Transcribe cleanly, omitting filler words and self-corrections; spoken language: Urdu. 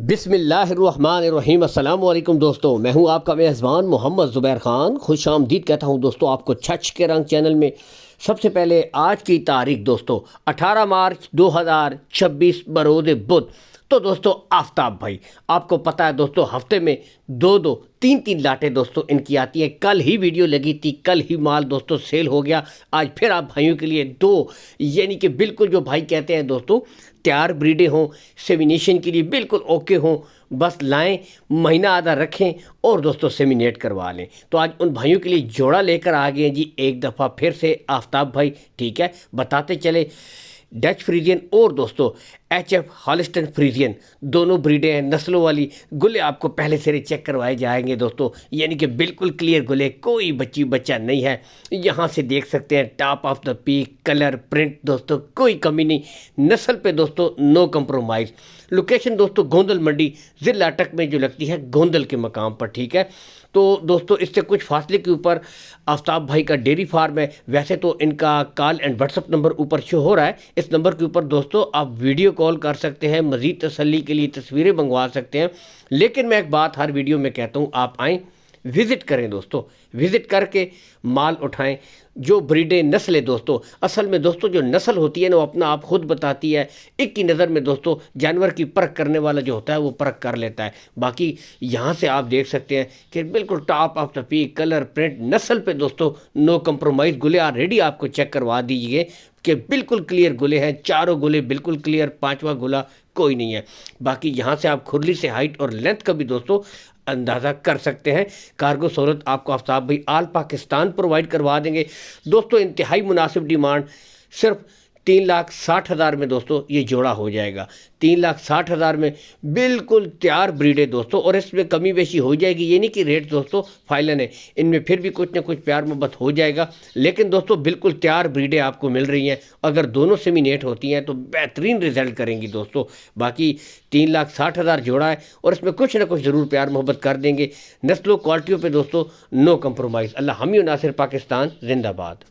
بسم اللہ الرحمن الرحیم۔ السلام علیکم دوستو، میں ہوں آپ کا میزبان محمد زبیر خان۔ خوش آمدید کہتا ہوں دوستو آپ کو چھچ کے رنگ چینل میں۔ سب سے پہلے آج کی تاریخ دوستو 18 مارچ 2026 بروز بدھ۔ تو دوستو آفتاب بھائی، آپ کو پتہ ہے دوستو ہفتے میں دو تین لاٹیں دوستو ان کی آتی ہیں۔ کل ہی ویڈیو لگی تھی، کل ہی مال دوستو سیل ہو گیا۔ آج پھر آپ بھائیوں کے لیے یعنی کہ بالکل جو بھائی کہتے ہیں دوستو تیار بریڈیں ہوں، سیمینیشن کے لیے بالکل اوکے ہوں، بس لائیں، مہینہ آدھا رکھیں اور دوستو سیمینیٹ کروا لیں۔ تو آج ان بھائیوں کے لیے جوڑا لے کر آ گئے ہیں جی ایک دفعہ پھر سے آفتاب بھائی، ٹھیک ہے، بتاتے چلے۔ ڈچ فریزین اور دوستو ایچ ایف ہالسٹن فریزین دونوں بریڈیں ہیں، نسلوں والی۔ گلے آپ کو پہلے سے چیک کروائے جائیں گے دوستو، یعنی کہ بالکل کلیئر گلے، کوئی بچہ نہیں ہے۔ یہاں سے دیکھ سکتے ہیں top of the peak, colour, print دوستو کوئی کمی نہیں۔ نسل پہ دوستو نو کمپرومائز۔ لوکیشن دوستو گوندل منڈی ضلع اٹک میں جو لگتی ہے گوندل کے مقام پر، ٹھیک ہے۔ تو دوستو اس سے کچھ فاصلے کے اوپر آفتاب بھائی کا ڈیری فارم ہے۔ ویسے تو ان کا call and what's up number اوپر شو ہو رہا ہے، اس نمبر کے اوپر دوستو آپ ویڈیو کال کر سکتے ہیں، مزید تسلی کے لیے تصویریں منگوا سکتے ہیں۔ لیکن میں ایک بات ہر ویڈیو میں کہتا ہوں، آپ آئیں، وزٹ کریں دوستو، وزٹ کر کے مال اٹھائیں۔ جو بریڈیں نسلیں دوستو، اصل میں دوستو جو نسل ہوتی ہے نا وہ اپنا آپ خود بتاتی ہے۔ ایک کی نظر میں دوستو جانور کی پرکھ کرنے والا جو ہوتا ہے وہ پرکھ کر لیتا ہے۔ باقی یہاں سے آپ دیکھ سکتے ہیں کہ بالکل top of the peak, colour, print, نسل پہ دوستو نو کمپرومائز۔ گلے آلریڈی آپ کو چیک کروا دیجئے کہ بالکل کلیئر گلے ہیں، چاروں گلے بالکل کلیئر، پانچواں گلا کوئی نہیں ہے۔ باقی یہاں سے آپ کھرلی سے ہائٹ اور لینتھ کا بھی دوستو اندازہ کر سکتے ہیں۔ کارگو سہولت آپ کو آفتاب بھائی آل پاکستان پرووائڈ کروا دیں گے دوستو۔ انتہائی مناسب ڈیمانڈ، صرف 3,60,000 میں دوستو یہ جوڑا ہو جائے گا۔ 3,60,000 میں بالکل تیار بریڈیں دوستو، اور اس میں کمی بیشی ہو جائے گی، یہ نہیں کہ ریٹ دوستو فائنل ہے، ان میں پھر بھی کچھ نہ کچھ پیار محبت ہو جائے گا۔ لیکن دوستو بالکل تیار بریڈیں آپ کو مل رہی ہیں، اگر دونوں سیمینیٹ ہوتی ہیں تو بہترین رزلٹ کریں گی دوستو۔ باقی 3,60,000 جوڑا ہے، اور اس میں کچھ نہ کچھ ضرور پیار محبت کر دیں گے۔ نسلوں کوالٹیوں پہ دوستو نو کمپرومائز۔ اللہ حامی و ناصر پاکستان زندہ باد۔